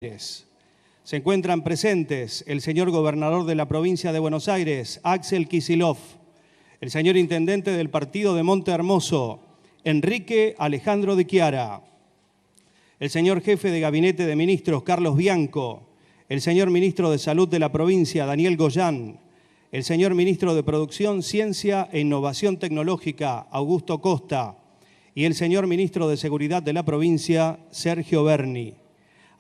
Se encuentran presentes el señor gobernador de la provincia de Buenos Aires, Axel Kicillof, el señor intendente del partido de Monte Hermoso, Enrique Alejandro de Chiara, el señor jefe de gabinete de ministros, Carlos Bianco, el señor ministro de Salud de la provincia, Daniel Goyán, el señor ministro de Producción, Ciencia e Innovación Tecnológica, Augusto Costa, y el señor ministro de Seguridad de la provincia, Sergio Berni.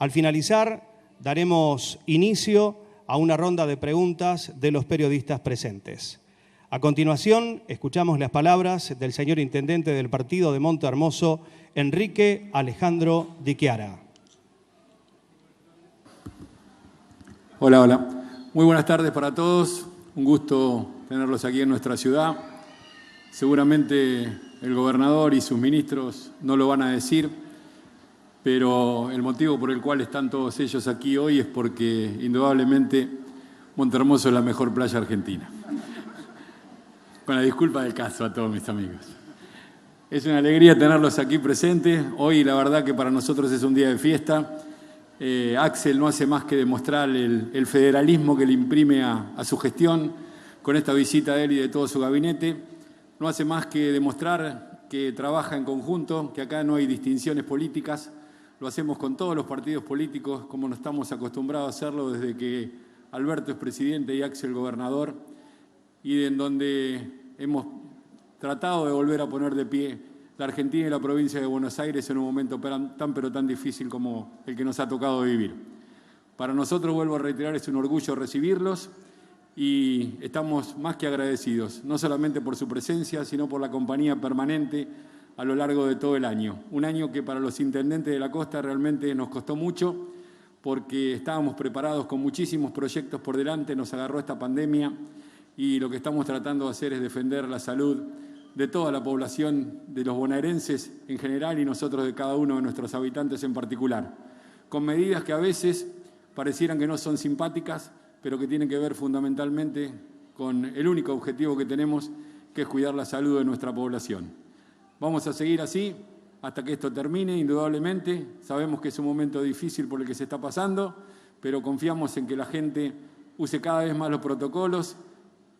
Al finalizar, daremos inicio a una ronda de preguntas de los periodistas presentes. A continuación, escuchamos las palabras del señor intendente del partido de Monte Hermoso, Enrique Alejandro de Chiara. Hola, hola. Muy buenas tardes para todos. Un gusto tenerlos aquí en nuestra ciudad. Seguramente el gobernador y sus ministros no lo van a decir, pero el motivo por el cual están todos ellos aquí hoy es porque, indudablemente, Monte Hermoso es la mejor playa argentina. Con la disculpa del caso a todos mis amigos. Es una alegría tenerlos aquí presentes. Hoy, la verdad que para nosotros es un día de fiesta. Axel no hace más que demostrar el federalismo que le imprime a su gestión con esta visita de él y de todo su gabinete. No hace más que demostrar que trabaja en conjunto, que acá no hay distinciones políticas. Lo hacemos con todos los partidos políticos, como nos estamos acostumbrados a hacerlo desde que Alberto es presidente y Axel gobernador, y en donde hemos tratado de volver a poner de pie la Argentina y la provincia de Buenos Aires en un momento tan difícil como el que nos ha tocado vivir. Para nosotros, vuelvo a reiterar, es un orgullo recibirlos y estamos más que agradecidos, no solamente por su presencia, sino por la compañía permanente a lo largo de todo el año. Un año que para los intendentes de la costa realmente nos costó mucho porque estábamos preparados con muchísimos proyectos por delante, nos agarró esta pandemia y lo que estamos tratando de hacer es defender la salud de toda la población, de los bonaerenses en general y nosotros de cada uno de nuestros habitantes en particular, con medidas que a veces parecieran que no son simpáticas, pero que tienen que ver fundamentalmente con el único objetivo que tenemos, que es cuidar la salud de nuestra población. Vamos a seguir así hasta que esto termine, indudablemente. Sabemos que es un momento difícil por el que se está pasando, pero confiamos en que la gente use cada vez más los protocolos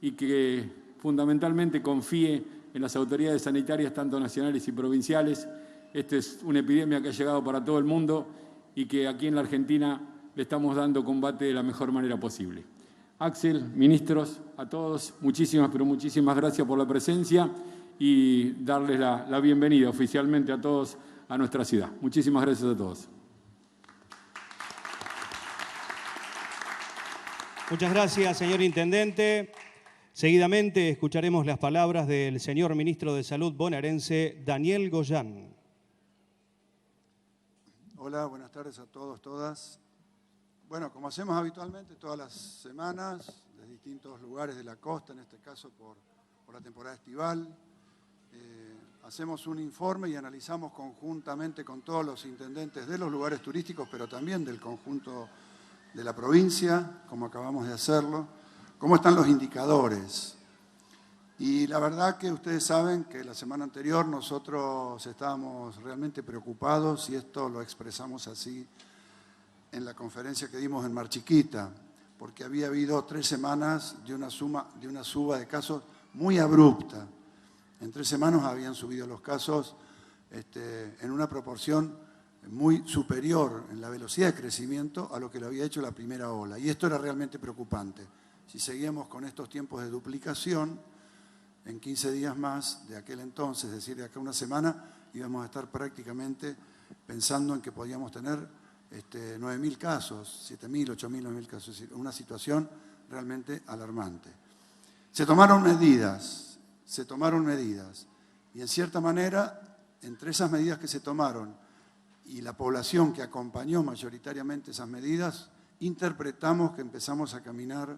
y que fundamentalmente confíe en las autoridades sanitarias, tanto nacionales y provinciales. Esta es una epidemia que ha llegado para todo el mundo y que aquí en la Argentina le estamos dando combate de la mejor manera posible. Axel, ministros, a todos, muchísimas, pero muchísimas gracias por la presencia y darles la bienvenida oficialmente a todos a nuestra ciudad. Muchísimas gracias a todos. Muchas gracias, señor intendente. Seguidamente escucharemos las palabras del señor ministro de Salud bonaerense, Daniel Goyán. Hola, buenas tardes a todos, todas. Bueno, como hacemos habitualmente todas las semanas, de distintos lugares de la costa, en este caso por la temporada estival, hacemos un informe y analizamos conjuntamente con todos los intendentes de los lugares turísticos, pero también del conjunto de la provincia, como acabamos de hacerlo, cómo están los indicadores. Y la verdad que ustedes saben que la semana anterior nosotros estábamos realmente preocupados, y esto lo expresamos así en la conferencia que dimos en Mar Chiquita, porque había habido 3 semanas de una suba de casos muy abrupta. En 3 semanas habían subido los casos en una proporción muy superior en la velocidad de crecimiento a lo que lo había hecho la primera ola. Y esto era realmente preocupante. Si seguíamos con estos tiempos de duplicación, en 15 días más de aquel entonces, es decir, de acá a una semana, íbamos a estar prácticamente pensando en que podíamos tener 9.000 casos, 7.000, 8.000, 9.000 casos. Es decir, una situación realmente alarmante. Se tomaron medidas. Y en cierta manera, entre esas medidas que se tomaron y la población que acompañó mayoritariamente esas medidas, interpretamos que empezamos a caminar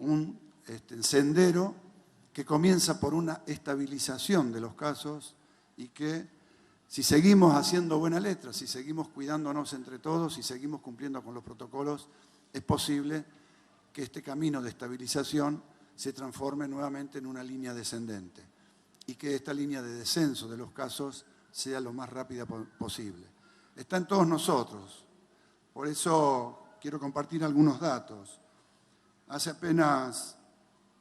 un sendero que comienza por una estabilización de los casos y que si seguimos haciendo buena letra, si seguimos cuidándonos entre todos, si seguimos cumpliendo con los protocolos, es posible que este camino de estabilización se transforme nuevamente en una línea descendente y que esta línea de descenso de los casos sea lo más rápida posible. Está en todos nosotros Por eso quiero compartir algunos datos. Hace apenas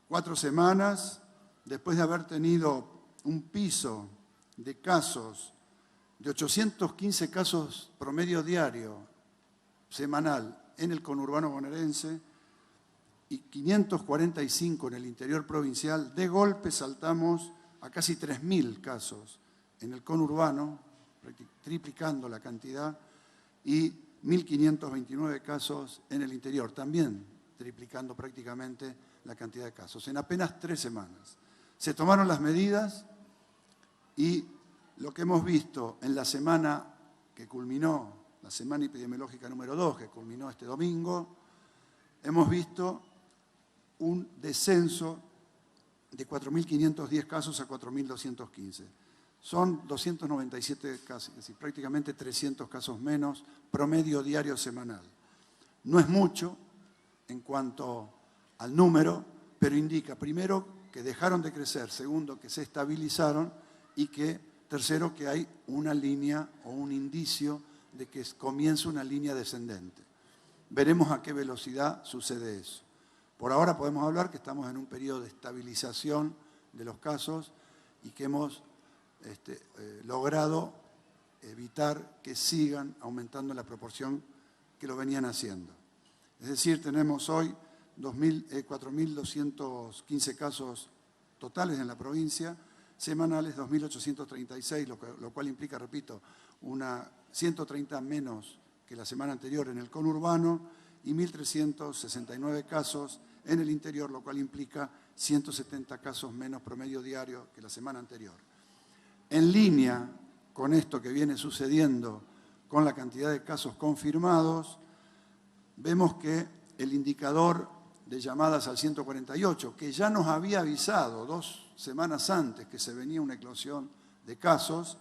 4 semanas, después de haber tenido un piso de casos, de 815 casos promedio diario, semanal, en el conurbano bonaerense y 545 en el interior provincial, de golpe saltamos a casi 3.000 casos en el conurbano, triplicando la cantidad, y 1.529 casos en el interior, también triplicando prácticamente la cantidad de casos, en apenas 3 semanas. Se tomaron las medidas y lo que hemos visto en la semana que culminó, la semana epidemiológica número 2, que culminó este domingo, hemos visto un descenso de 4.510 casos a 4.215. Son 297 casos, es decir, prácticamente 300 casos menos, promedio diario semanal. No es mucho en cuanto al número, pero indica, primero, que dejaron de crecer, segundo, que se estabilizaron y que, tercero, que hay una línea o un indicio de que comienza una línea descendente. Veremos a qué velocidad sucede eso. Por ahora podemos hablar que estamos en un periodo de estabilización de los casos y que hemos logrado evitar que sigan aumentando en la proporción que lo venían haciendo. Es decir, tenemos hoy 4.215 casos totales en la provincia, semanales 2.836, lo cual implica, repito, 130 menos que la semana anterior en el conurbano y 1.369 casos en el interior, lo cual implica 170 casos menos promedio diario que la semana anterior. En línea con esto que viene sucediendo con la cantidad de casos confirmados, vemos que el indicador de llamadas al 148, que ya nos había avisado 2 semanas antes que se venía una eclosión de casos,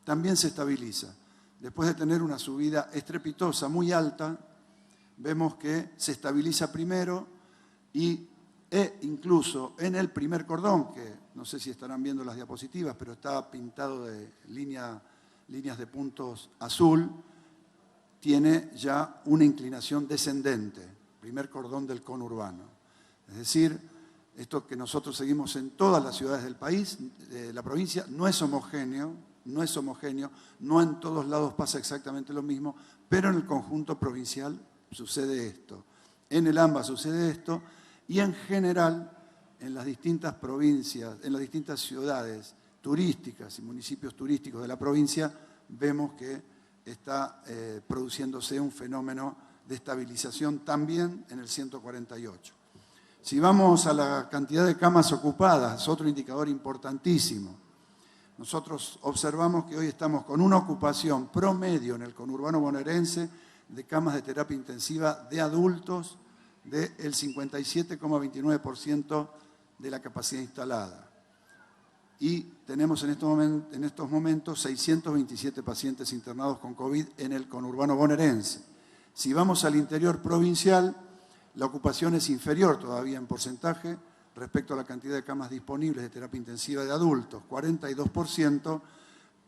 también se estabiliza. Después de tener una subida estrepitosa, muy alta, vemos que se estabiliza primero e incluso en el primer cordón, que no sé si estarán viendo las diapositivas, pero está pintado de líneas de puntos azul, tiene ya una inclinación descendente, primer cordón del conurbano. Es decir, esto que nosotros seguimos en todas las ciudades del país, de la provincia, no es homogéneo, no en todos lados pasa exactamente lo mismo, pero en el conjunto provincial sucede esto. En el AMBA sucede esto y en general en las distintas provincias, en las distintas ciudades turísticas y municipios turísticos de la provincia, vemos que está produciéndose un fenómeno de estabilización también en el 148. Si vamos a la cantidad de camas ocupadas, otro indicador importantísimo, nosotros observamos que hoy estamos con una ocupación promedio en el conurbano bonaerense de camas de terapia intensiva de adultos del 57,29% de la capacidad instalada. Y tenemos en estos momentos 627 pacientes internados con COVID en el conurbano bonaerense. Si vamos al interior provincial, la ocupación es inferior todavía en porcentaje respecto a la cantidad de camas disponibles de terapia intensiva de adultos, 42%,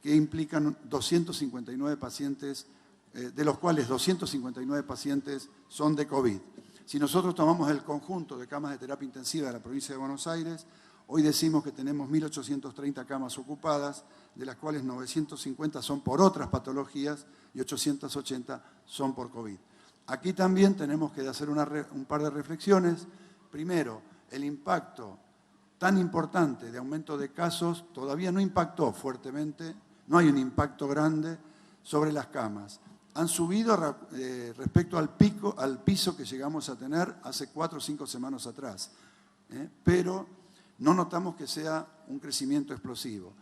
que implican 259 pacientes, de los cuales 259 pacientes son de COVID. Si nosotros tomamos el conjunto de camas de terapia intensiva de la provincia de Buenos Aires, hoy decimos que tenemos 1.830 camas ocupadas, de las cuales 950 son por otras patologías y 880 son por COVID. Aquí también tenemos que hacer un par de reflexiones. Primero, el impacto tan importante de aumento de casos todavía no impactó fuertemente, no hay un impacto grande sobre las camas. Han subido respecto al piso que llegamos a tener hace 4 o 5 semanas atrás, pero no notamos que sea un crecimiento explosivo.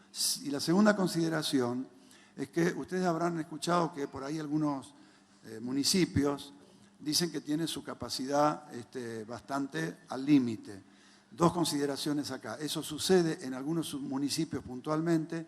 Y la segunda consideración es que ustedes habrán escuchado que por ahí algunos municipios dicen que tienen su capacidad bastante al límite. 2 consideraciones acá. Eso sucede en algunos municipios puntualmente,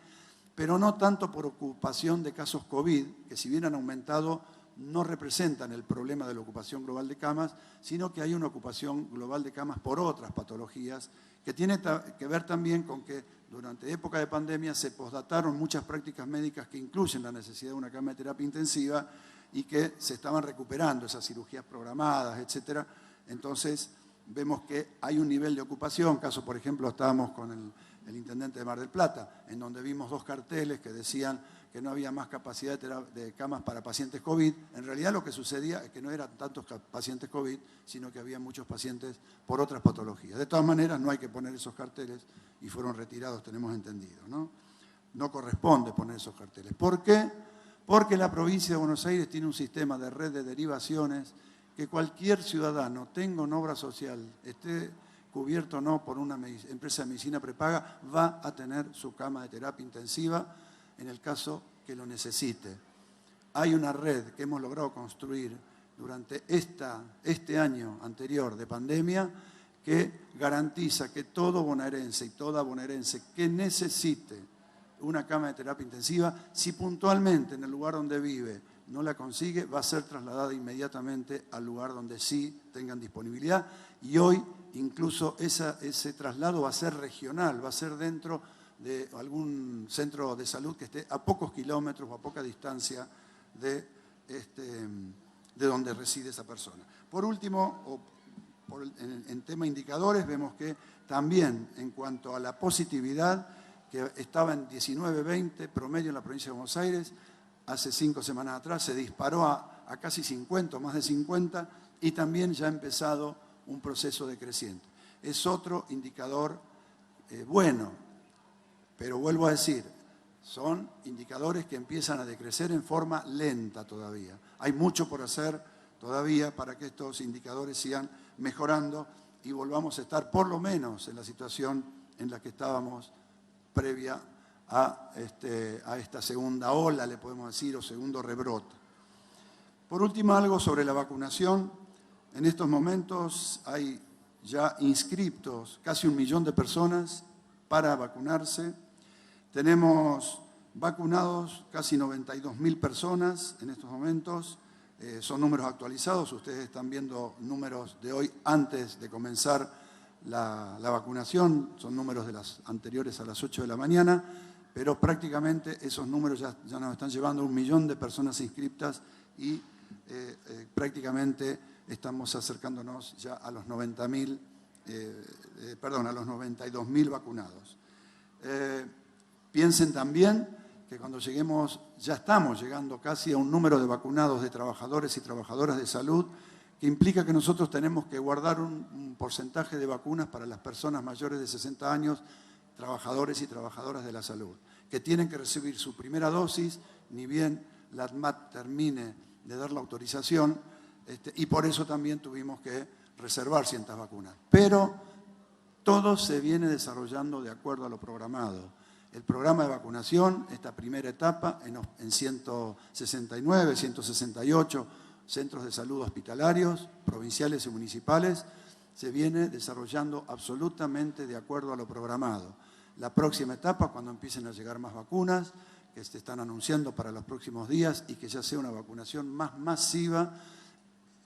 pero no tanto por ocupación de casos COVID, que si bien han aumentado, no representan el problema de la ocupación global de camas, sino que hay una ocupación global de camas por otras patologías, que tiene que ver también con que durante época de pandemia se posdataron muchas prácticas médicas que incluyen la necesidad de una cama de terapia intensiva y que se estaban recuperando esas cirugías programadas, etcétera. Entonces, vemos que hay un nivel de ocupación. Caso, por ejemplo, estábamos con el intendente de Mar del Plata, en donde vimos 2 carteles que decían que no había más capacidad de camas para pacientes COVID. En realidad lo que sucedía es que no eran tantos pacientes COVID, sino que había muchos pacientes por otras patologías. De todas maneras, no hay que poner esos carteles y fueron retirados, tenemos entendido, ¿no? No corresponde poner esos carteles. ¿Por qué? Porque la provincia de Buenos Aires tiene un sistema de red de derivaciones que cualquier ciudadano, tenga una obra social, esté cubierto o no por una empresa de medicina prepaga, va a tener su cama de terapia intensiva en el caso que lo necesite. Hay una red que hemos logrado construir durante este año anterior de pandemia que garantiza que todo bonaerense y toda bonaerense que necesite una cama de terapia intensiva, si puntualmente en el lugar donde vive no la consigue, va a ser trasladada inmediatamente al lugar donde sí tengan disponibilidad. Y hoy incluso ese traslado va a ser regional, va a ser dentro de algún centro de salud que esté a pocos kilómetros o a poca distancia de donde reside esa persona. Por último, en tema indicadores, vemos que también en cuanto a la positividad, que estaba en 19-20 promedio en la provincia de Buenos Aires, hace 5 semanas atrás se disparó a casi 50, más de 50, y también ya ha empezado un proceso decreciente. Es otro indicador bueno, pero vuelvo a decir, son indicadores que empiezan a decrecer en forma lenta todavía. Hay mucho por hacer todavía para que estos indicadores sigan mejorando y volvamos a estar por lo menos en la situación en la que estábamos previa a esta segunda ola, le podemos decir, o segundo rebrote. Por último, algo sobre la vacunación. En estos momentos hay ya inscriptos casi 1 millón de personas para vacunarse. Tenemos vacunados casi 92.000 personas en estos momentos. Son números actualizados. Ustedes están viendo números de hoy antes de comenzar la vacunación. Son números de las anteriores a las 8 de la mañana. Pero prácticamente esos números ya nos están llevando a 1 millón de personas inscriptas y prácticamente estamos acercándonos ya a los 90.000, a los 92.000 vacunados. Piensen también que cuando lleguemos, ya estamos llegando casi a un número de vacunados de trabajadores y trabajadoras de salud, que implica que nosotros tenemos que guardar un porcentaje de vacunas para las personas mayores de 60 años, trabajadores y trabajadoras de la salud, que tienen que recibir su primera dosis, ni bien la ANMAT termine de dar la autorización, y por eso también tuvimos que reservar ciertas vacunas. Pero todo se viene desarrollando de acuerdo a lo programado. El programa de vacunación, esta primera etapa, en 169, 168 centros de salud hospitalarios, provinciales y municipales, se viene desarrollando absolutamente de acuerdo a lo programado. La próxima etapa, cuando empiecen a llegar más vacunas, que se están anunciando para los próximos días y que ya sea una vacunación más masiva,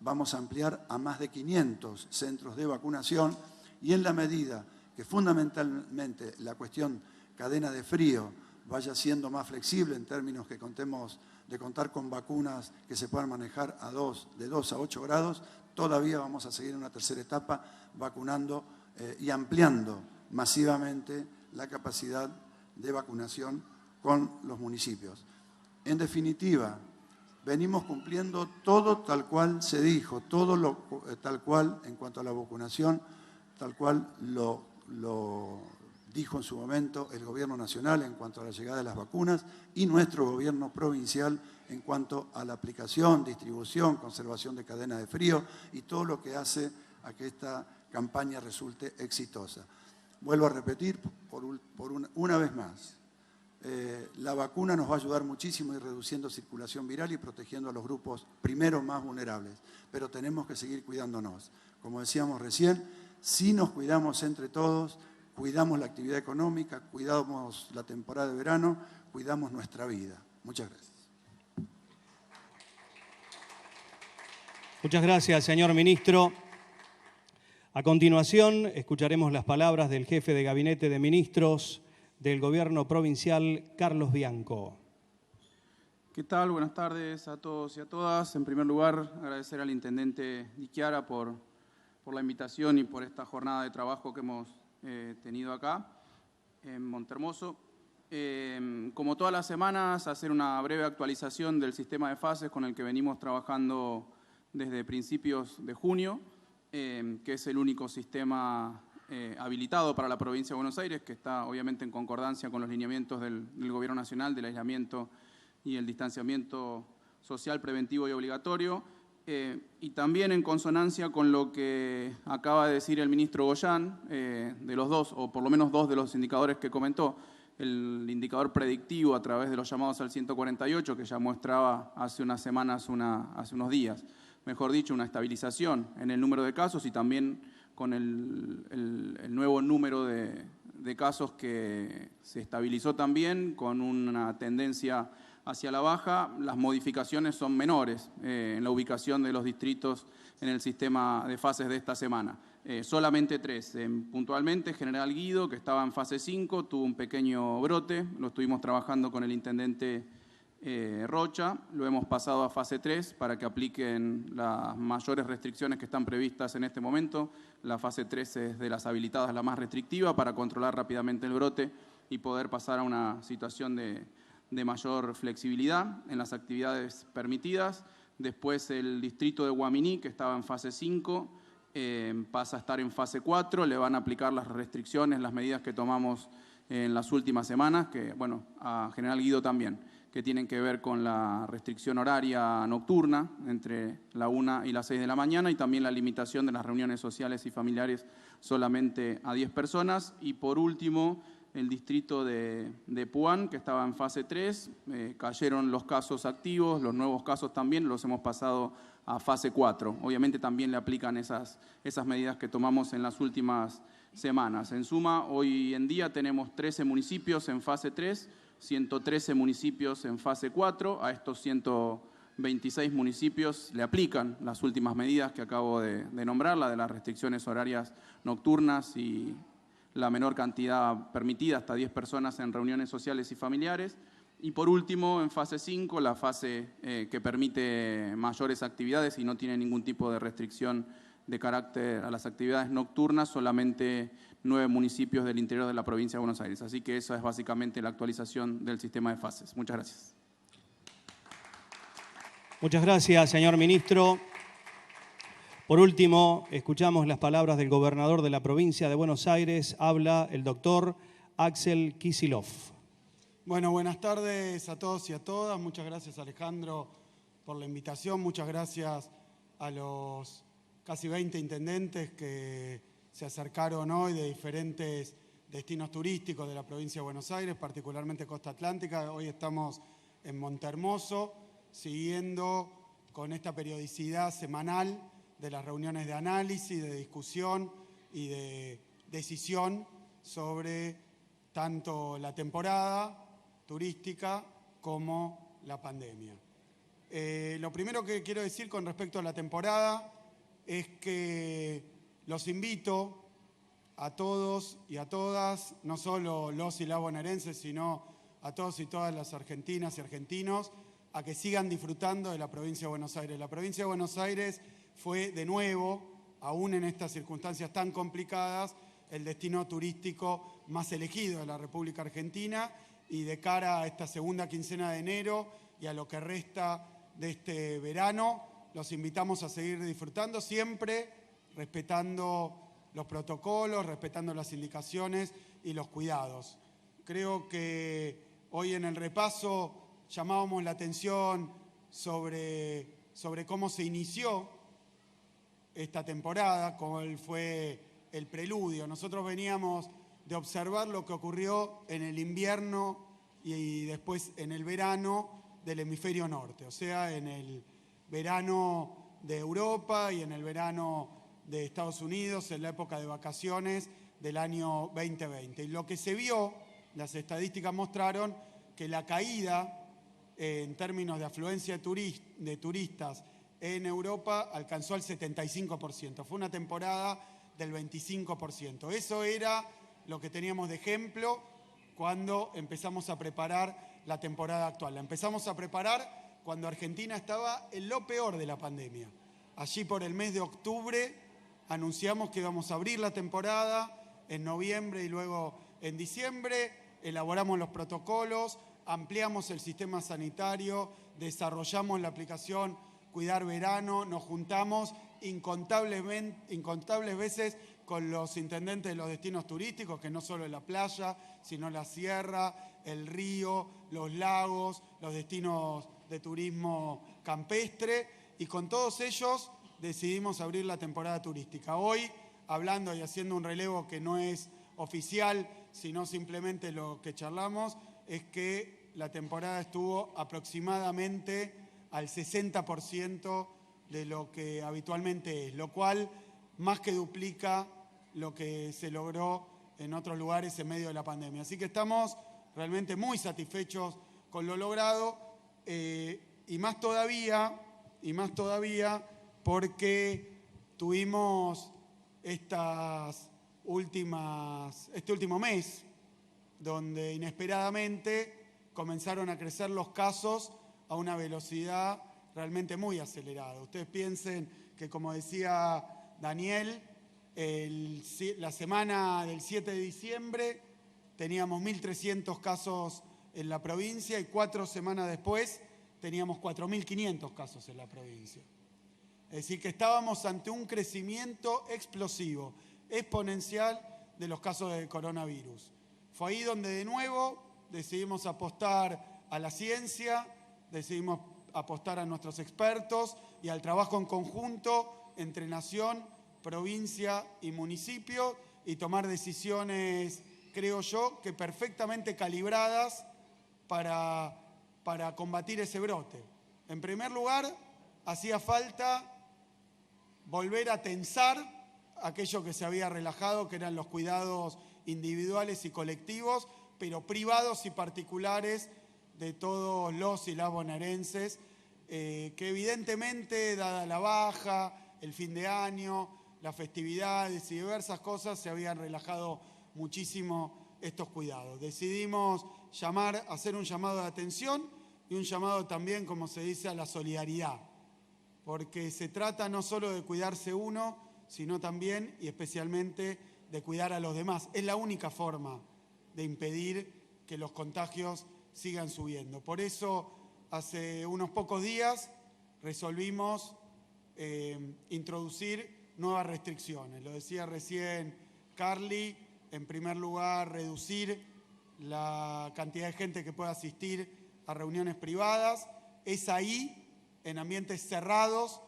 vamos a ampliar a más de 500 centros de vacunación y en la medida que fundamentalmente la cuestión cadena de frío vaya siendo más flexible en términos que contemos de contar con vacunas que se puedan manejar de 2 a 8 grados, todavía vamos a seguir en una tercera etapa vacunando y ampliando masivamente la capacidad de vacunación con los municipios. En definitiva, venimos cumpliendo todo tal cual se dijo, todo tal cual en cuanto a la vacunación, tal cual lo dijo en su momento el Gobierno Nacional en cuanto a la llegada de las vacunas y nuestro Gobierno provincial en cuanto a la aplicación, distribución, conservación de cadena de frío y todo lo que hace a que esta campaña resulte exitosa. Vuelvo a repetir una vez más, la vacuna nos va a ayudar muchísimo en reduciendo circulación viral y protegiendo a los grupos primero más vulnerables, pero tenemos que seguir cuidándonos. Como decíamos recién, si nos cuidamos entre todos, cuidamos la actividad económica, cuidamos la temporada de verano, cuidamos nuestra vida. Muchas gracias. Muchas gracias, señor ministro. A continuación, escucharemos las palabras del jefe de Gabinete de Ministros del Gobierno Provincial, Carlos Bianco. ¿Qué tal? Buenas tardes a todos y a todas. En primer lugar, agradecer al intendente Di Chiara por la invitación y por esta jornada de trabajo que hemos tenido acá en Montehermoso. Como todas las semanas, hacer una breve actualización del sistema de fases con el que venimos trabajando desde principios de junio, que es el único sistema habilitado para la provincia de Buenos Aires, que está obviamente en concordancia con los lineamientos del Gobierno Nacional del aislamiento y el distanciamiento social preventivo y obligatorio, y también en consonancia con lo que acaba de decir el ministro Goyán, de los dos, o por lo menos dos de los indicadores que comentó, el indicador predictivo a través de los llamados al 148, que ya mostraba hace unas semanas, hace unos días, mejor dicho, una estabilización en el número de casos y también con el nuevo número de casos que se estabilizó también con una tendencia hacia la baja. Las modificaciones son menores en la ubicación de los distritos en el sistema de fases de esta semana. Solamente 3. Puntualmente, General Guido, que estaba en fase 5, tuvo un pequeño brote, lo estuvimos trabajando con el intendente Rocha, lo hemos pasado a fase 3 para que apliquen las mayores restricciones que están previstas en este momento. La fase 3 es de las habilitadas la más restrictiva para controlar rápidamente el brote y poder pasar a una situación de mayor flexibilidad en las actividades permitidas. Después el distrito de Guaminí, que estaba en fase 5, pasa a estar en fase 4, le van a aplicar las restricciones, las medidas que tomamos en las últimas semanas, que bueno, a General Guido también, que tienen que ver con la restricción horaria nocturna entre la 1 y las 6 de la mañana y también la limitación de las reuniones sociales y familiares solamente a 10 personas. Y por último, el distrito de Puan, que estaba en fase 3, cayeron los casos activos, los nuevos casos también los hemos pasado a fase 4. Obviamente también le aplican esas medidas que tomamos en las últimas semanas. En suma, hoy en día tenemos 13 municipios en fase 3, 113 municipios en fase 4. A estos 126 municipios le aplican las últimas medidas que acabo de nombrar, la de las restricciones horarias nocturnas y la menor cantidad permitida, hasta 10 personas en reuniones sociales y familiares. Y por último, en fase 5, la fase que permite mayores actividades y no tiene ningún tipo de restricción de carácter a las actividades nocturnas, solamente 9 municipios del interior de la provincia de Buenos Aires. Así que esa es básicamente la actualización del sistema de fases. Muchas gracias. Muchas gracias, señor ministro. Por último, escuchamos las palabras del gobernador de la provincia de Buenos Aires. Habla el doctor Axel Kicillof. Bueno, buenas tardes a todos y a todas. Muchas gracias, Alejandro, por la invitación. Muchas gracias a los casi 20 intendentes que se acercaron hoy de diferentes destinos turísticos de la provincia de Buenos Aires, particularmente Costa Atlántica. Hoy estamos en Montehermoso, siguiendo con esta periodicidad semanal de las reuniones de análisis, de discusión y de decisión sobre tanto la temporada turística como la pandemia. Lo primero que quiero decir con respecto a la temporada es que los invito a todos y a todas, no solo los y las bonaerenses, sino a todos y todas las argentinas y argentinos, a que sigan disfrutando de la provincia de Buenos Aires. La provincia de Buenos Aires fue de nuevo, aún en estas circunstancias tan complicadas, el destino turístico más elegido de la República Argentina, y de cara a esta segunda quincena de enero y a lo que resta de este verano, los invitamos a seguir disfrutando, siempre respetando los protocolos, respetando las indicaciones y los cuidados. Creo que hoy en el repaso llamábamos la atención sobre cómo se inició esta temporada, cuál fue el preludio. Nosotros veníamos de observar lo que ocurrió en el invierno y después en el verano del hemisferio norte, o sea, en el verano de Europa y en el verano de Estados Unidos, en la época de vacaciones del año 2020. Y lo que se vio, las estadísticas mostraron que la caída en términos de afluencia de turistas en Europa alcanzó el 75%. Fue una temporada del 25%. Eso era lo que teníamos de ejemplo cuando empezamos a preparar la temporada actual. La empezamos a preparar cuando Argentina estaba en lo peor de la pandemia. Allí por el mes de octubre anunciamos que íbamos a abrir la temporada, en noviembre y luego en diciembre, elaboramos los protocolos, ampliamos el sistema sanitario, desarrollamos la aplicación Cuidar Verano, nos juntamos incontables veces con los intendentes de los destinos turísticos, que no solo es la playa, sino la sierra, el río, los lagos, los destinos de turismo campestre, y con todos ellos decidimos abrir la temporada turística. Hoy, hablando y haciendo un relevo que no es oficial, sino simplemente lo que charlamos, es que la temporada estuvo aproximadamente al 60% de lo que habitualmente es, lo cual más que duplica lo que se logró en otros lugares en medio de la pandemia. Así que estamos realmente muy satisfechos con lo logrado, y más todavía porque tuvimos este último mes, donde inesperadamente comenzaron a crecer los casos a una velocidad realmente muy acelerada. Ustedes piensen que, como decía Daniel, la semana del 7 de diciembre teníamos 1.300 casos en la provincia y 4 semanas después teníamos 4.500 casos en la provincia. Es decir, que estábamos ante un crecimiento explosivo, exponencial de los casos de coronavirus. Fue ahí donde de nuevo decidimos apostar a la ciencia, decidimos apostar a nuestros expertos y al trabajo en conjunto entre nación, provincia y municipio, y tomar decisiones, creo yo, que perfectamente calibradas para combatir ese brote. En primer lugar, hacía falta volver a tensar aquello que se había relajado, que eran los cuidados individuales y colectivos, pero privados y particulares de todos los y las bonaerenses, que evidentemente, dada la baja, el fin de año, las festividades y diversas cosas, se habían relajado muchísimo estos cuidados. Decidimos hacer un llamado de atención y un llamado también, como se dice, a la solidaridad, porque se trata no solo de cuidarse uno, sino también y especialmente de cuidar a los demás. Es la única forma de impedir que los contagios sigan subiendo. Por eso, hace unos pocos días resolvimos introducir nuevas restricciones. Lo decía recién Carly, en primer lugar, reducir la cantidad de gente que pueda asistir a reuniones privadas. Es ahí, en ambientes cerrados,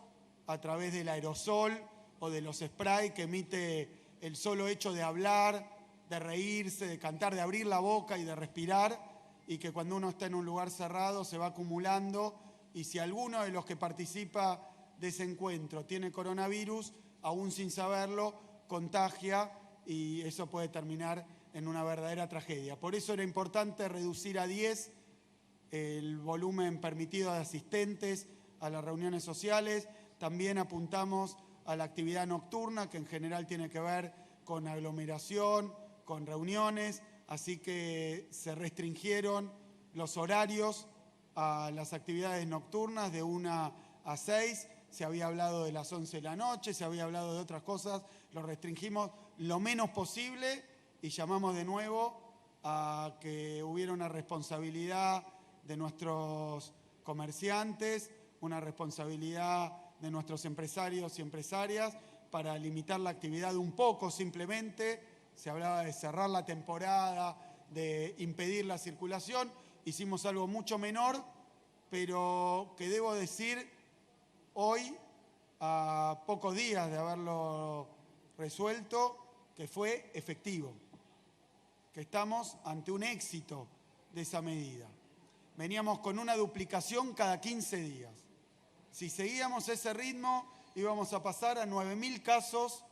a través del aerosol o de los sprays que emite el solo hecho de hablar, de reírse, de cantar, de abrir la boca y de respirar, y que cuando uno está en un lugar cerrado se va acumulando, y si alguno de los que participa de ese encuentro tiene coronavirus, aún sin saberlo, contagia, y eso puede terminar en una verdadera tragedia. Por eso era importante reducir a 10 el volumen permitido de asistentes a las reuniones sociales. También apuntamos a la actividad nocturna, que en general tiene que ver con aglomeración, con reuniones, así que se restringieron los horarios a las actividades nocturnas de 1 a 6. Se había hablado de las 11 de la noche, se había hablado de otras cosas, lo restringimos lo menos posible y llamamos de nuevo a que hubiera una responsabilidad de nuestros comerciantes, una responsabilidad de nuestros empresarios y empresarias para limitar la actividad un poco simplemente. Se hablaba de cerrar la temporada, de impedir la circulación. Hicimos algo mucho menor, pero que debo decir hoy, a pocos días de haberlo resuelto, que fue efectivo, que estamos ante un éxito de esa medida. Veníamos con una duplicación cada 15 días. Si seguíamos ese ritmo, íbamos a pasar a 9.000 casos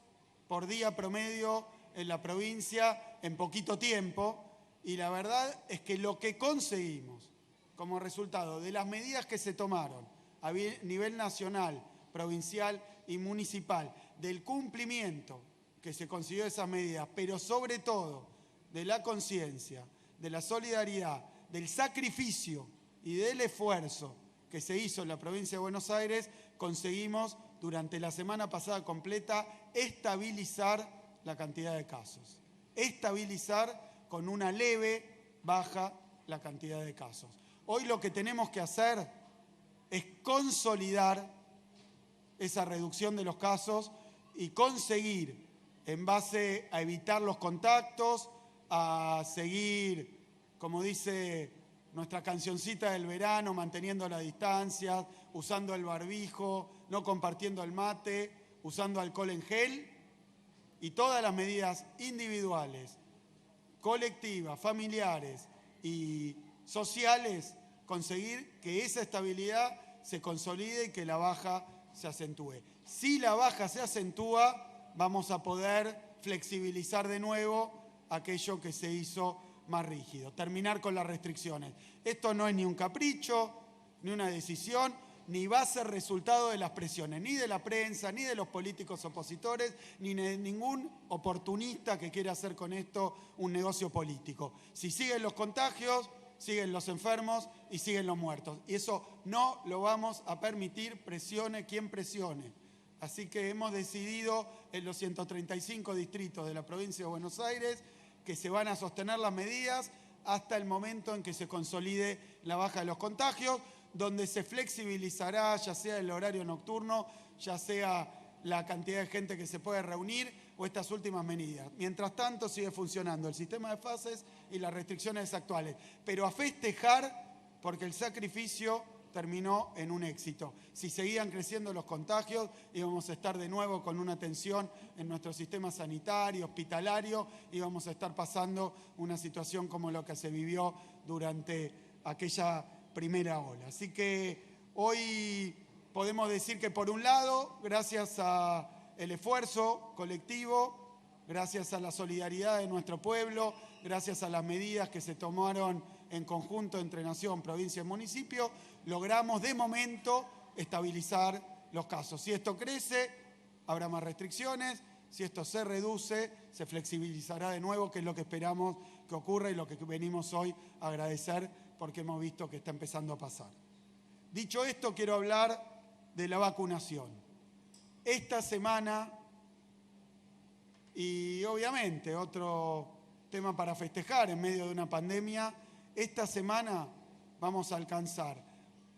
por día promedio en la provincia en poquito tiempo, y la verdad es que lo que conseguimos como resultado de las medidas que se tomaron a nivel nacional, provincial y municipal, del cumplimiento que se consiguió de esas medidas, pero sobre todo de la conciencia, de la solidaridad, del sacrificio y del esfuerzo que se hizo en la provincia de Buenos Aires, conseguimos durante la semana pasada completa estabilizar la cantidad de casos. Estabilizar con una leve baja la cantidad de casos. Hoy lo que tenemos que hacer es consolidar esa reducción de los casos y conseguir, en base a evitar los contactos, a seguir, como dice nuestra cancioncita del verano, manteniendo la distancia, usando el barbijo, no compartiendo el mate, usando alcohol en gel y todas las medidas individuales, colectivas, familiares y sociales, conseguir que esa estabilidad se consolide y que la baja se acentúe. Si la baja se acentúa, vamos a poder flexibilizar de nuevo aquello que se hizo más rígido, terminar con las restricciones. Esto no es ni un capricho, ni una decisión, ni va a ser resultado de las presiones, ni de la prensa, ni de los políticos opositores, ni de ningún oportunista que quiera hacer con esto un negocio político. Si siguen los contagios, siguen los enfermos y siguen los muertos. Y eso no lo vamos a permitir, presione quien presione. Así que hemos decidido en los 135 distritos de la provincia de Buenos Aires que se van a sostener las medidas hasta el momento en que se consolide la baja de los contagios, donde se flexibilizará ya sea el horario nocturno, ya sea la cantidad de gente que se puede reunir o estas últimas medidas. Mientras tanto sigue funcionando el sistema de fases y las restricciones actuales, pero a festejar porque el sacrificio terminó en un éxito. Si seguían creciendo los contagios, íbamos a estar de nuevo con una tensión en nuestro sistema sanitario, hospitalario, íbamos a estar pasando una situación como lo que se vivió durante aquella primera ola. Así que hoy podemos decir que por un lado, gracias al esfuerzo colectivo, gracias a la solidaridad de nuestro pueblo, gracias a las medidas que se tomaron en conjunto entre Nación, provincia y municipio, logramos de momento estabilizar los casos. Si esto crece, habrá más restricciones. Si esto se reduce, se flexibilizará de nuevo, que es lo que esperamos que ocurra y lo que venimos hoy a agradecer porque hemos visto que está empezando a pasar. Dicho esto, quiero hablar de la vacunación. Esta semana, y obviamente otro tema para festejar en medio de una pandemia, esta semana vamos a alcanzar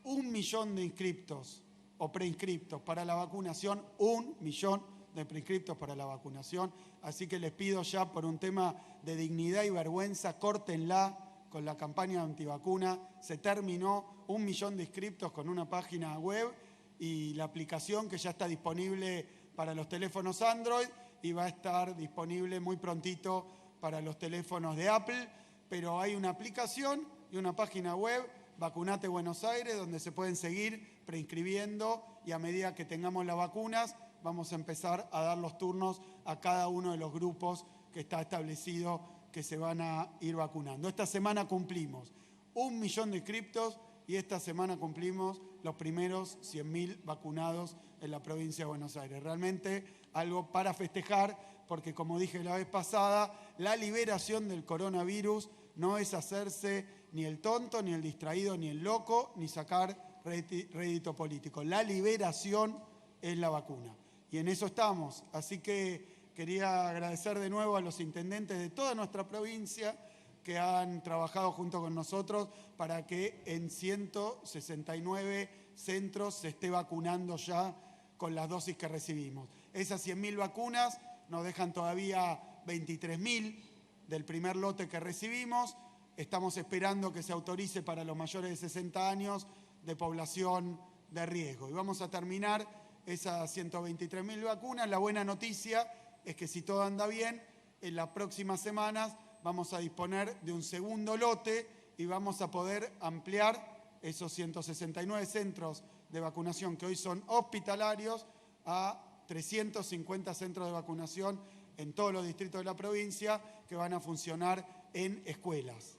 1 millón de inscriptos o preinscriptos para la vacunación, 1 millón de preinscriptos para la vacunación. Así que les pido ya, por un tema de dignidad y vergüenza, córtenla con la campaña antivacuna. Se terminó, 1 millón de inscriptos con una página web y la aplicación que ya está disponible para los teléfonos Android y va a estar disponible muy prontito para los teléfonos de Apple, pero hay una aplicación y una página web, Vacunate Buenos Aires, donde se pueden seguir preinscribiendo y a medida que tengamos las vacunas vamos a empezar a dar los turnos a cada uno de los grupos que está establecido que se van a ir vacunando. Esta semana cumplimos 1 millón de inscriptos y esta semana cumplimos los primeros 100.000 vacunados en la provincia de Buenos Aires. Realmente algo para festejar porque, como dije la vez pasada, la liberación del coronavirus no es hacerse ni el tonto, ni el distraído, ni el loco, ni sacar rédito político. La liberación es la vacuna. Y en eso estamos. Así que quería agradecer de nuevo a los intendentes de toda nuestra provincia que han trabajado junto con nosotros para que en 169 centros se esté vacunando ya con las dosis que recibimos. Esas 100.000 vacunas nos dejan todavía 23.000 del primer lote que recibimos. Estamos esperando que se autorice para los mayores de 60 años de población de riesgo. Y vamos a terminar esas 123.000 vacunas. La buena noticia es que si todo anda bien, en las próximas semanas vamos a disponer de un segundo lote y vamos a poder ampliar esos 169 centros de vacunación que hoy son hospitalarios a 350 centros de vacunación en todos los distritos de la provincia que van a funcionar en escuelas.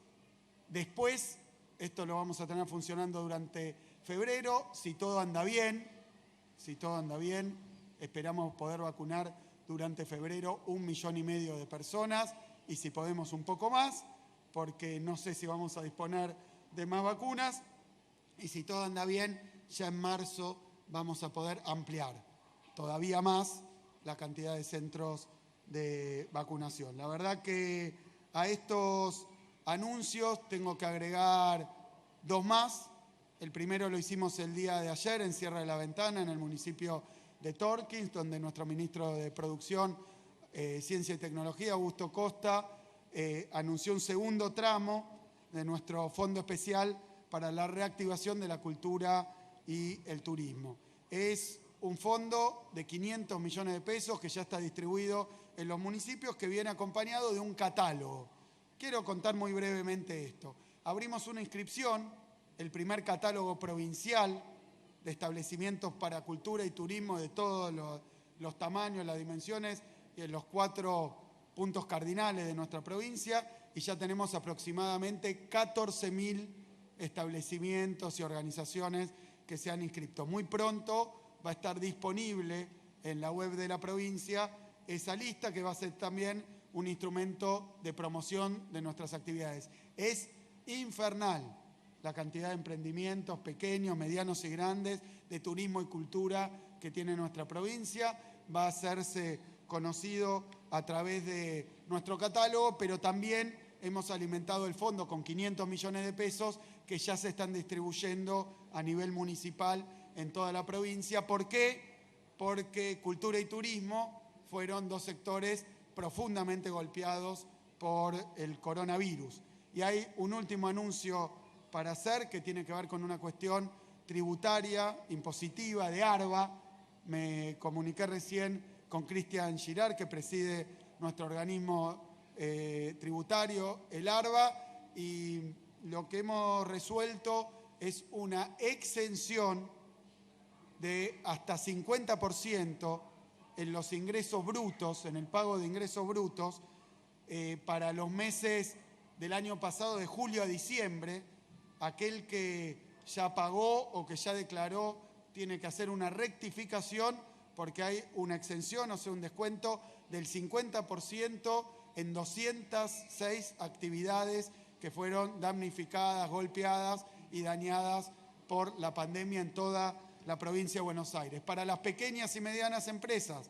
Después, esto lo vamos a tener funcionando durante febrero, si todo anda bien, esperamos poder vacunar durante febrero 1,5 millones de personas y si podemos un poco más, porque no sé si vamos a disponer de más vacunas, y si todo anda bien, ya en marzo vamos a poder ampliar todavía más la cantidad de centros de vacunación. La verdad que a estos anuncios tengo que agregar 2 más. El primero lo hicimos el día de ayer en Sierra de la Ventana, en el municipio de Torquins, donde nuestro ministro de Producción, Ciencia y Tecnología, Augusto Costa, anunció un segundo tramo de nuestro fondo especial para la reactivación de la cultura y el turismo. Es un fondo de 500 millones de pesos que ya está distribuido en los municipios, que viene acompañado de un catálogo. Quiero contar muy brevemente esto. Abrimos una inscripción, el primer catálogo provincial de establecimientos para cultura y turismo de todos los tamaños, las dimensiones y en los 4 puntos cardinales de nuestra provincia, y ya tenemos aproximadamente 14.000 establecimientos y organizaciones que se han inscrito. Muy pronto va a estar disponible en la web de la provincia esa lista, que va a ser también un instrumento de promoción de nuestras actividades. Es infernal la cantidad de emprendimientos pequeños, medianos y grandes de turismo y cultura que tiene nuestra provincia. Va a hacerse conocido a través de nuestro catálogo, pero también hemos alimentado el fondo con 500 millones de pesos que ya se están distribuyendo a nivel municipal en toda la provincia. ¿Por qué? Porque cultura y turismo fueron 2 sectores profundamente golpeados por el coronavirus. Y hay un último anuncio para hacer que tiene que ver con una cuestión tributaria, impositiva, de ARBA. Me comuniqué recién con Cristian Girard, que preside nuestro organismo tributario, el ARBA, y lo que hemos resuelto es una exención de hasta 50% en los ingresos brutos, en el pago de ingresos brutos, para los meses del año pasado, de julio a diciembre. Aquel que ya pagó o que ya declaró tiene que hacer una rectificación, porque hay una exención, o sea, un descuento del 50% en 206 actividades que fueron damnificadas, golpeadas y dañadas por la pandemia en toda la provincia de Buenos Aires. Para las pequeñas y medianas empresas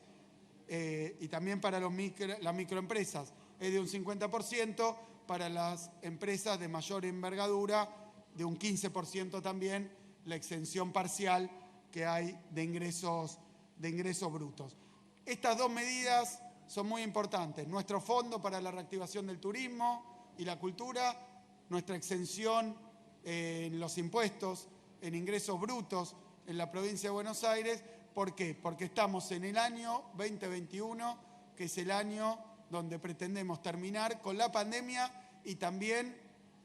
y también para las microempresas es de un 50%, para las empresas de mayor envergadura de un 15% también la exención parcial que hay de ingresos brutos. Estas 2 medidas son muy importantes. Nuestro fondo para la reactivación del turismo y la cultura, nuestra exención en los impuestos, en ingresos brutos en la provincia de Buenos Aires. ¿Por qué? Porque estamos en el año 2021, que es el año donde pretendemos terminar con la pandemia y también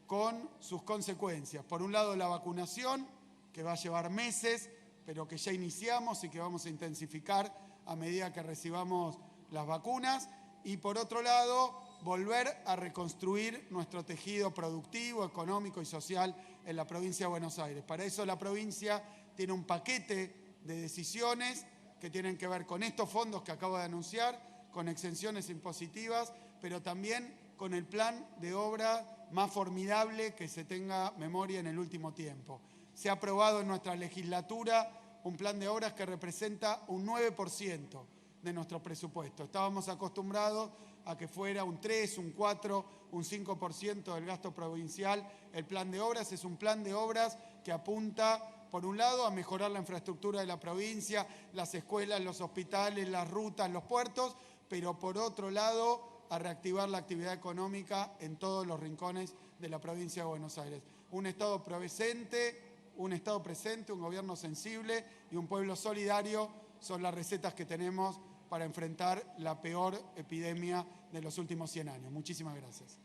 con sus consecuencias. Por un lado, la vacunación, que va a llevar meses, pero que ya iniciamos y que vamos a intensificar a medida que recibamos las vacunas. Y por otro lado, volver a reconstruir nuestro tejido productivo, económico y social en la provincia de Buenos Aires. Para eso la provincia tiene un paquete de decisiones que tienen que ver con estos fondos que acabo de anunciar, con exenciones impositivas, pero también con el plan de obra más formidable que se tenga memoria en el último tiempo. Se ha aprobado en nuestra legislatura un plan de obras que representa un 9% de nuestro presupuesto. Estábamos acostumbrados a que fuera un 3, un 4, un 5% del gasto provincial. El plan de obras es un plan de obras que apunta, por un lado, a mejorar la infraestructura de la provincia, las escuelas, los hospitales, las rutas, los puertos, pero por otro lado, a reactivar la actividad económica en todos los rincones de la provincia de Buenos Aires. Un Estado presente, un gobierno sensible y un pueblo solidario son las recetas que tenemos para enfrentar la peor epidemia de los últimos 100 años. Muchísimas gracias.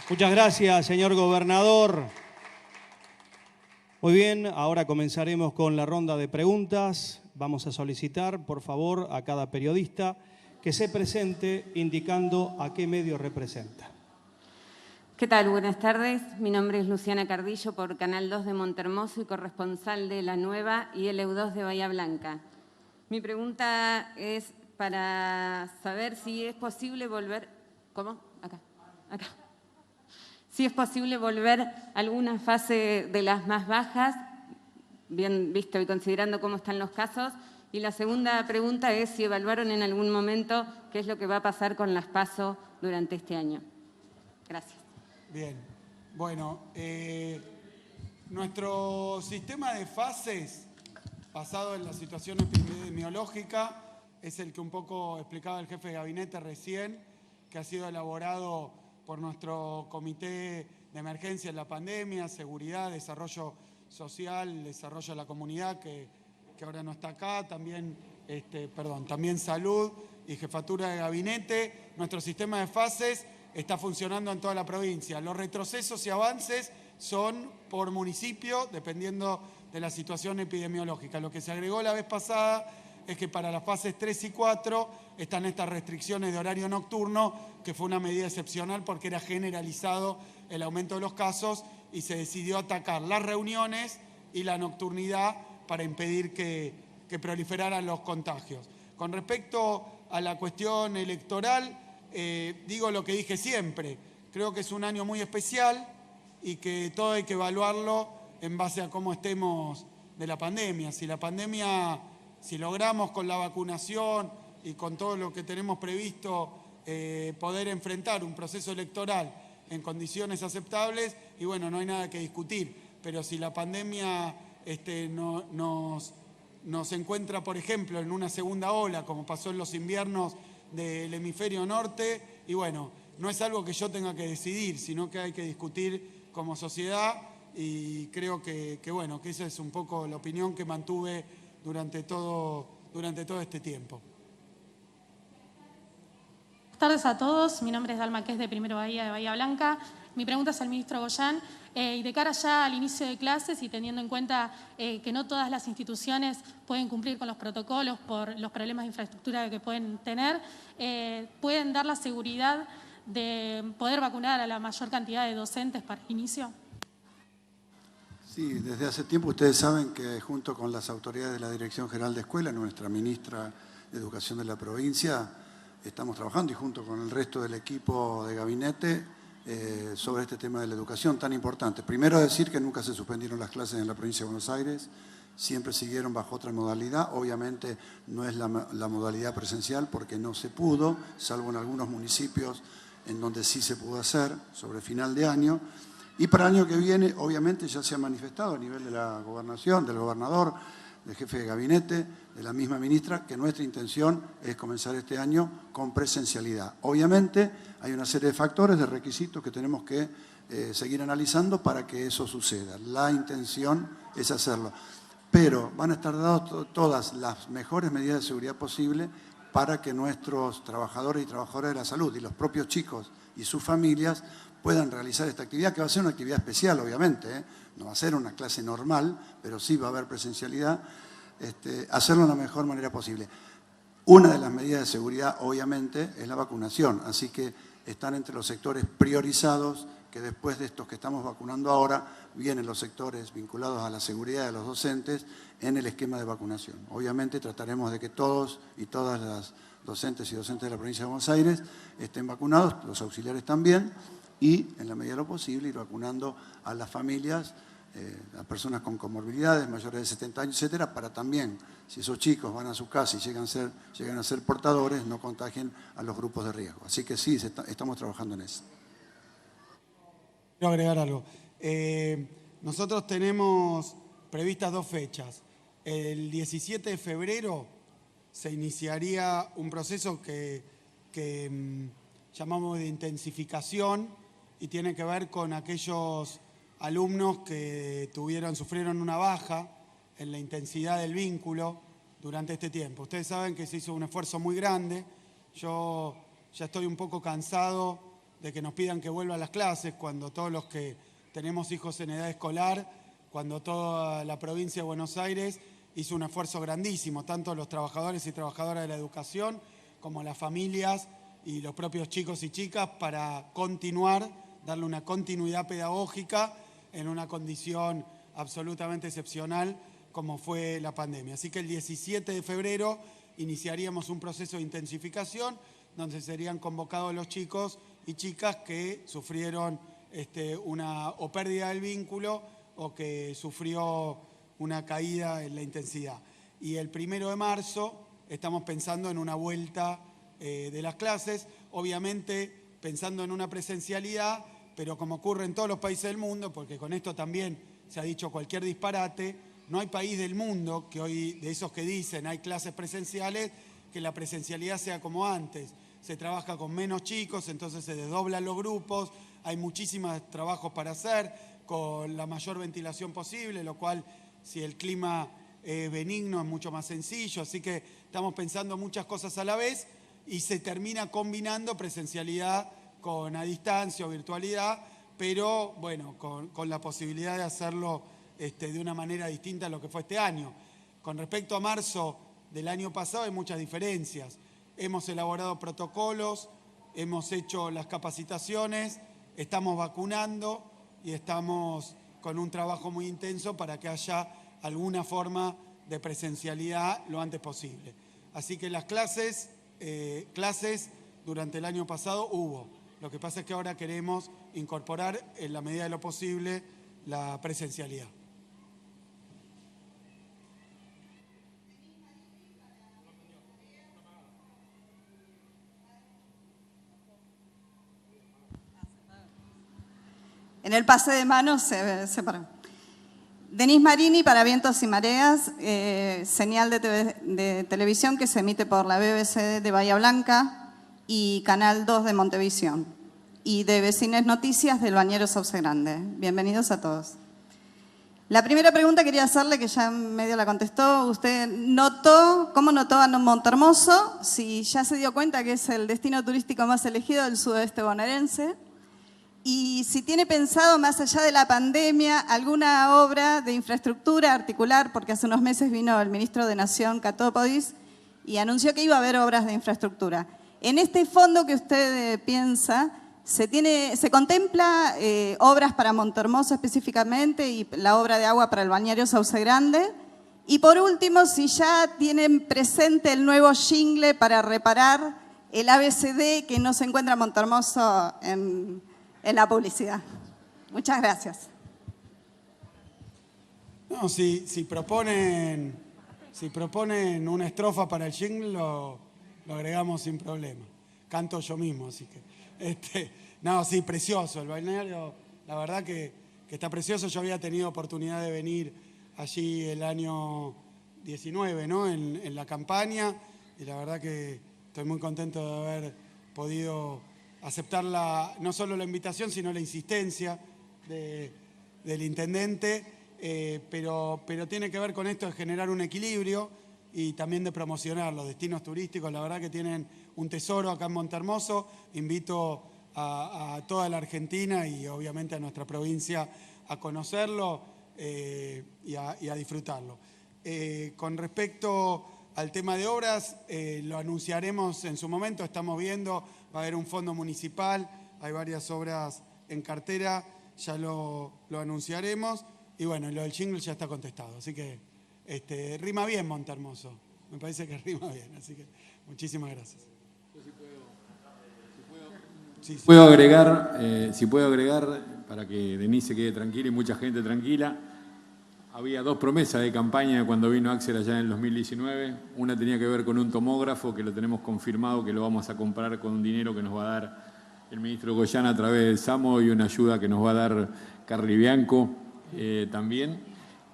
Muchas gracias, señor gobernador. Muy bien, ahora comenzaremos con la ronda de preguntas. Vamos a solicitar, por favor, a cada periodista que se presente indicando a qué medio representa. ¿Qué tal? Buenas tardes. Mi nombre es Luciana Cardillo, por Canal 2 de Montehermoso y corresponsal de La Nueva y el EU2 de Bahía Blanca. Mi pregunta es para saber si es posible volver ¿Cómo? Acá. Si es posible volver a alguna fase de las más bajas, bien visto y considerando cómo están los casos. Y la segunda pregunta es si evaluaron en algún momento qué es lo que va a pasar con las PASO durante este año. Gracias. Bien. Bueno, nuestro sistema de fases, basado en la situación epidemiológica, es el que un poco explicaba el jefe de gabinete recién, que ha sido elaborado por nuestro comité de emergencia en la pandemia, seguridad, desarrollo social, desarrollo de la comunidad, que ahora no está acá, también salud y jefatura de gabinete. Nuestro sistema de fases está funcionando en toda la provincia. Los retrocesos y avances son por municipio, dependiendo de la situación epidemiológica. Lo que se agregó la vez pasada es que para las fases 3 y 4 están estas restricciones de horario nocturno, que fue una medida excepcional porque era generalizado el aumento de los casos y se decidió atacar las reuniones y la nocturnidad para impedir que proliferaran los contagios. Con respecto a la cuestión electoral, digo lo que dije siempre, creo que es un año muy especial y que todo hay que evaluarlo en base a cómo estemos de la pandemia. Si logramos con la vacunación y con todo lo que tenemos previsto poder enfrentar un proceso electoral en condiciones aceptables, y bueno, no hay nada que discutir. Pero si la pandemia nos encuentra, por ejemplo, en una segunda ola, como pasó en los inviernos del hemisferio norte, y bueno, no es algo que yo tenga que decidir, sino que hay que discutir como sociedad, y creo que esa es un poco la opinión que mantuve durante todo este tiempo. Buenas tardes a todos. Mi nombre es Dalma, que es de Primero Bahía, de Bahía Blanca. Mi pregunta es al ministro Goyán. Y de cara ya al inicio de clases y teniendo en cuenta que no todas las instituciones pueden cumplir con los protocolos por los problemas de infraestructura que pueden tener, ¿pueden dar la seguridad de poder vacunar a la mayor cantidad de docentes para el inicio? Sí, desde hace tiempo ustedes saben que junto con las autoridades de la Dirección General de Escuela, nuestra ministra de Educación de la provincia, estamos trabajando y junto con el resto del equipo de gabinete sobre este tema de la educación tan importante. Primero decir que nunca se suspendieron las clases en la provincia de Buenos Aires, siempre siguieron bajo otra modalidad. Obviamente no es la modalidad presencial porque no se pudo, salvo en algunos municipios en donde sí se pudo hacer sobre final de año. Y para el año que viene, obviamente, ya se ha manifestado a nivel de la gobernación, del gobernador, del jefe de gabinete, de la misma ministra, que nuestra intención es comenzar este año con presencialidad. Obviamente, hay una serie de factores, de requisitos que tenemos que seguir analizando para que eso suceda. La intención es hacerlo. Pero van a estar dadas todas las mejores medidas de seguridad posible para que nuestros trabajadores y trabajadoras de la salud y los propios chicos y sus familias puedan realizar esta actividad, que va a ser una actividad especial, obviamente, no va a ser una clase normal, pero sí va a haber presencialidad, hacerlo de la mejor manera posible. Una de las medidas de seguridad, obviamente, es la vacunación, así que están entre los sectores priorizados, que después de estos que estamos vacunando ahora, vienen los sectores vinculados a la seguridad de los docentes en el esquema de vacunación. Obviamente trataremos de que todos y todas las docentes y docentes de la provincia de Buenos Aires estén vacunados, los auxiliares también, y en la medida de lo posible ir vacunando a las familias, a personas con comorbilidades, mayores de 70 años, etcétera, para también, si esos chicos van a su casa y llegan a ser portadores, no contagien a los grupos de riesgo. Así que sí, estamos trabajando en eso. Quiero agregar algo. Nosotros tenemos previstas 2 fechas. El 17 de febrero se iniciaría un proceso que llamamos de intensificación y tiene que ver con aquellos alumnos que sufrieron una baja en la intensidad del vínculo durante este tiempo. Ustedes saben que se hizo un esfuerzo muy grande. Yo ya estoy un poco cansado de que nos pidan que vuelva a las clases cuando todos los que tenemos hijos en edad escolar, cuando toda la provincia de Buenos Aires hizo un esfuerzo grandísimo, tanto los trabajadores y trabajadoras de la educación como las familias y los propios chicos y chicas para darle una continuidad pedagógica en una condición absolutamente excepcional como fue la pandemia. Así que el 17 de febrero iniciaríamos un proceso de intensificación donde serían convocados los chicos y chicas que sufrieron o pérdida del vínculo o que sufrió una caída en la intensidad. Y el 1 de marzo estamos pensando en una vuelta de las clases, obviamente pensando en una presencialidad, pero como ocurre en todos los países del mundo, porque con esto también se ha dicho cualquier disparate, no hay país del mundo que hoy, de esos que dicen hay clases presenciales, que la presencialidad sea como antes. Se trabaja con menos chicos, entonces se desdoblan los grupos, hay muchísimos trabajos para hacer, con la mayor ventilación posible, lo cual, si el clima es benigno, es mucho más sencillo. Así que estamos pensando muchas cosas a la vez y se termina combinando presencialidad con a distancia o virtualidad, pero bueno, con la posibilidad de hacerlo de una manera distinta a lo que fue este año. Con respecto a marzo del año pasado hay muchas diferencias. Hemos elaborado protocolos, hemos hecho las capacitaciones, estamos vacunando y estamos con un trabajo muy intenso para que haya alguna forma de presencialidad lo antes posible. Así que las clases durante el año pasado hubo. Lo que pasa es que ahora queremos incorporar en la medida de lo posible la presencialidad. En el pase de manos se paró. Denise Marini para Vientos y Mareas, señal de televisión que se emite por la BBC de Bahía Blanca y Canal 2 de Montevisión, y de Vecines Noticias del Bañero Sauce Grande. Bienvenidos a todos. La primera pregunta quería hacerle, que ya medio la contestó. ¿Usted cómo notó a Montehermoso? Si ya se dio cuenta que es el destino turístico más elegido del sudeste bonaerense. Y si tiene pensado, más allá de la pandemia, alguna obra de infraestructura articular, porque hace unos meses vino el ministro de Nación, Catópodis, y anunció que iba a haber obras de infraestructura. En este fondo que usted piensa, ¿se contempla obras para Montehermoso específicamente y la obra de agua para el balneario Sauce Grande? Y por último, si ya tienen presente el nuevo jingle para reparar el ABCD que no se encuentra en Montehermoso en la publicidad. Muchas gracias. No, si proponen una estrofa para el jingle, lo agregamos sin problema. Canto yo mismo, así que... no, sí, precioso. El balneario, la verdad que está precioso. Yo había tenido oportunidad de venir allí el año 19, ¿no? En la campaña, y la verdad que estoy muy contento de haber podido aceptar no solo la invitación, sino la insistencia del intendente, pero tiene que ver con esto de generar un equilibrio y también de promocionar los destinos turísticos. La verdad que tienen un tesoro acá en Montehermoso. Invito a toda la Argentina y obviamente a nuestra provincia a conocerlo y a disfrutarlo. Con respecto al tema de obras, lo anunciaremos en su momento. Estamos viendo, va a haber un fondo municipal, hay varias obras en cartera, ya lo anunciaremos. Y bueno, lo del jingle ya está contestado, así que rima bien Montehermoso, me parece que rima bien, así que muchísimas gracias. Si puedo agregar, para que Denise se quede tranquila y mucha gente tranquila. Había dos promesas de campaña cuando vino Axel allá en el 2019. Una tenía que ver con un tomógrafo, que lo tenemos confirmado, que lo vamos a comprar con un dinero que nos va a dar el ministro Goyán a través del SAMO, y una ayuda que nos va a dar Carly Bianco también.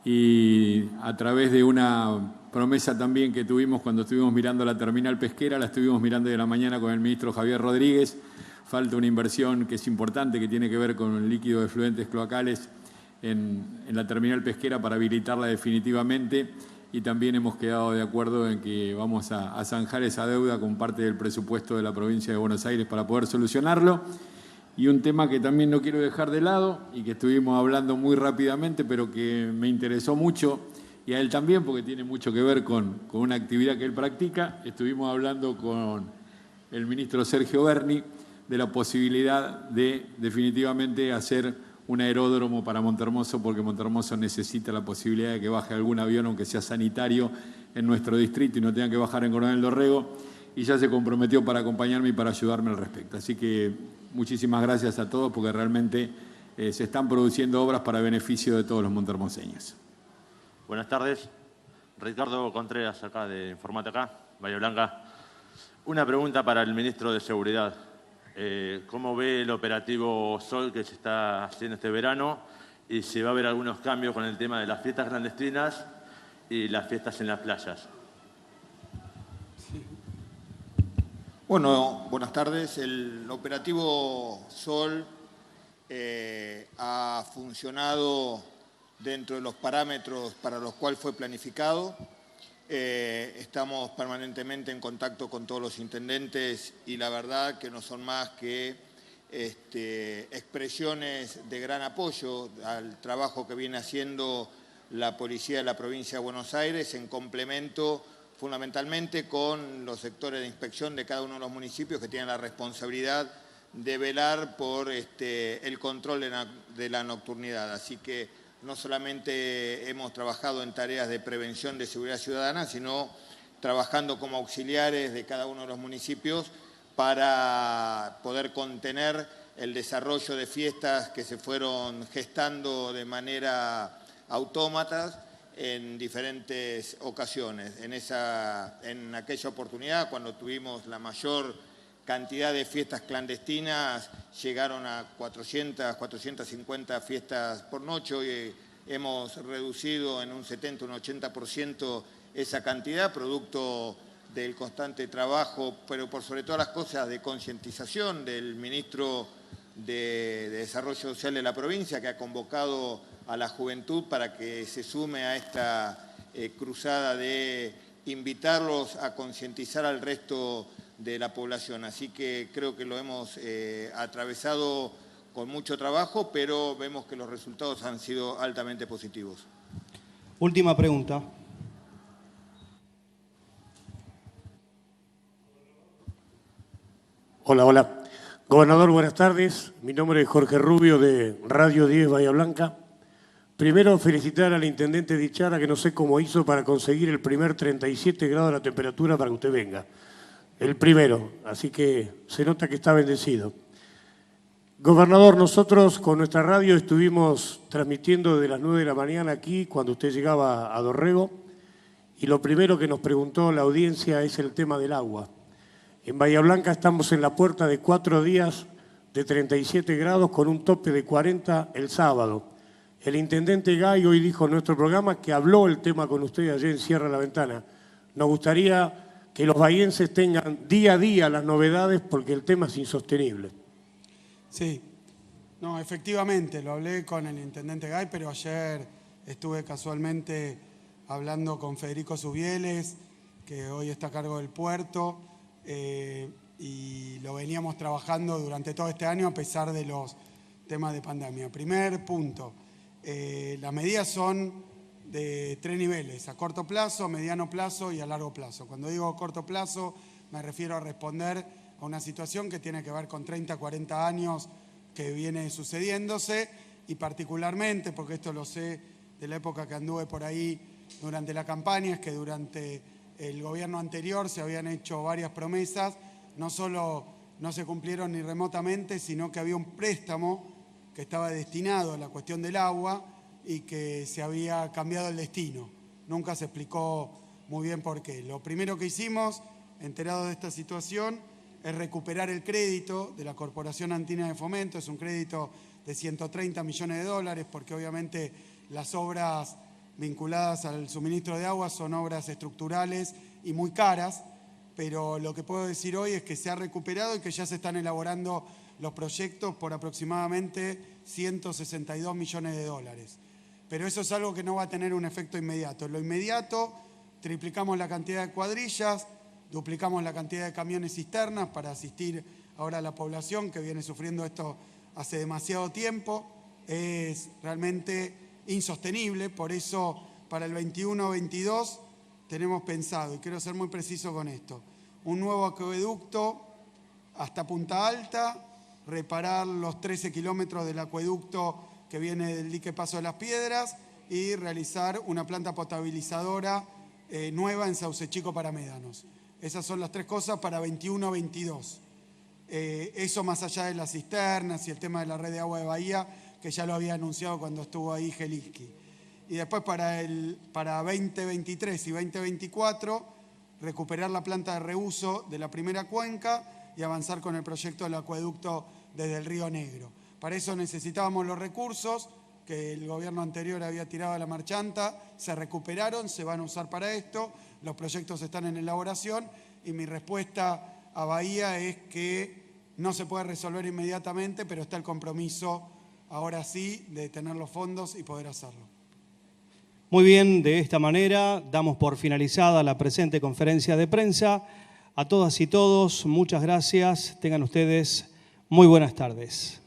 Y a través de una promesa también que tuvimos cuando estuvimos mirando la terminal pesquera, la estuvimos mirando de la mañana con el ministro Javier Rodríguez. Falta una inversión que es importante, que tiene que ver con el líquido de fluentes cloacales en la terminal pesquera para habilitarla definitivamente, y también hemos quedado de acuerdo en que vamos a zanjar esa deuda con parte del presupuesto de la provincia de Buenos Aires para poder solucionarlo. Y un tema que también no quiero dejar de lado y que estuvimos hablando muy rápidamente, pero que me interesó mucho, y a él también porque tiene mucho que ver con una actividad que él practica. Estuvimos hablando con el ministro Sergio Berni de la posibilidad de definitivamente hacer un aeródromo para Montehermoso, porque Montehermoso necesita la posibilidad de que baje algún avión, aunque sea sanitario, en nuestro distrito y no tenga que bajar en Coronel Dorrego. y ya se comprometió para acompañarme y para ayudarme al respecto. Así que muchísimas gracias a todos porque realmente se están produciendo obras para beneficio de todos los montehermoseños. Buenas tardes. Ricardo Contreras, acá de Informate Acá, Bahía Blanca. Una pregunta para el ministro de Seguridad. ¿Cómo ve el operativo Sol que se está haciendo este verano? Y si va a haber algunos cambios con el tema de las fiestas clandestinas y las fiestas en las playas. Bueno, buenas tardes. El operativo Sol ha funcionado dentro de los parámetros para los cuales fue planificado. Estamos permanentemente en contacto con todos los intendentes y la verdad que no son más que expresiones de gran apoyo al trabajo que viene haciendo la Policía de la Provincia de Buenos Aires en complemento fundamentalmente con los sectores de inspección de cada uno de los municipios que tienen la responsabilidad de velar por el control de la nocturnidad. Así que no solamente hemos trabajado en tareas de prevención de seguridad ciudadana, sino trabajando como auxiliares de cada uno de los municipios para poder contener el desarrollo de fiestas que se fueron gestando de manera autómata en diferentes ocasiones. En aquella oportunidad, cuando tuvimos la mayor cantidad de fiestas clandestinas, llegaron a 400, 450 fiestas por noche. Hoy hemos reducido en un 70, un 80% esa cantidad, producto del constante trabajo, pero por sobre todas las cosas de concientización del ministro de Desarrollo Social de la provincia, que ha convocado a la juventud para que se sume a esta cruzada de invitarlos a concientizar al resto de la población. Así que creo que lo hemos atravesado con mucho trabajo, pero vemos que los resultados han sido altamente positivos. Última pregunta. Hola, hola. Gobernador, buenas tardes. Mi nombre es Jorge Rubio de Radio 10 Bahía Blanca. Primero, felicitar al intendente Dichara, que no sé cómo hizo para conseguir el primer 37 grados de la temperatura para que usted venga. El primero, así que se nota que está bendecido. Gobernador, nosotros con nuestra radio estuvimos transmitiendo desde las 9 de la mañana aquí cuando usted llegaba a Dorrego y lo primero que nos preguntó la audiencia es el tema del agua. En Bahía Blanca estamos en la puerta de 4 días de 37 grados con un tope de 40 el sábado. El intendente Gay hoy dijo en nuestro programa que habló el tema con usted ayer en Cierra la Ventana. Nos gustaría que los bahienses tengan día a día las novedades porque el tema es insostenible. Sí, no, efectivamente, lo hablé con el intendente Gay, pero ayer estuve casualmente hablando con Federico Subieles, que hoy está a cargo del puerto, y lo veníamos trabajando durante todo este año a pesar de los temas de pandemia. Primer punto, las medidas son de 3 niveles, a corto plazo, a mediano plazo y a largo plazo. Cuando digo corto plazo me refiero a responder a una situación que tiene que ver con 30, 40 años que viene sucediéndose y particularmente, porque esto lo sé de la época que anduve por ahí durante la campaña, es que durante el gobierno anterior se habían hecho varias promesas, no solo no se cumplieron ni remotamente, sino que había un préstamo que estaba destinado a la cuestión del agua y que se había cambiado el destino. Nunca se explicó muy bien por qué. Lo primero que hicimos, enterados de esta situación, es recuperar el crédito de la Corporación Andina de Fomento. Es un crédito de 130 millones de dólares porque obviamente las obras vinculadas al suministro de agua son obras estructurales y muy caras, pero lo que puedo decir hoy es que se ha recuperado y que ya se están elaborando los proyectos por aproximadamente 162 millones de dólares. Pero eso es algo que no va a tener un efecto inmediato. En lo inmediato, triplicamos la cantidad de cuadrillas, duplicamos la cantidad de camiones cisternas para asistir ahora a la población que viene sufriendo esto hace demasiado tiempo. Es realmente insostenible, por eso para el 21-22 tenemos pensado, y quiero ser muy preciso con esto, un nuevo acueducto hasta Punta Alta, reparar los 13 kilómetros del acueducto que viene del dique Paso de las Piedras y realizar una planta potabilizadora nueva en Sauce Chico para Médanos. Esas son las tres cosas para 21-22. Eso más allá de las cisternas y el tema de la red de agua de Bahía, que ya lo había anunciado cuando estuvo ahí Gelinski. Y después para 2023 y 2024, recuperar la planta de reuso de la primera cuenca y avanzar con el proyecto del acueducto desde el Río Negro. Para eso necesitábamos los recursos que el gobierno anterior había tirado a la marchanta, se recuperaron, se van a usar para esto, los proyectos están en elaboración y mi respuesta a Bahía es que no se puede resolver inmediatamente, pero está el compromiso ahora sí de tener los fondos y poder hacerlo. Muy bien, de esta manera damos por finalizada la presente conferencia de prensa. A todas y todos, muchas gracias. Tengan ustedes muy buenas tardes.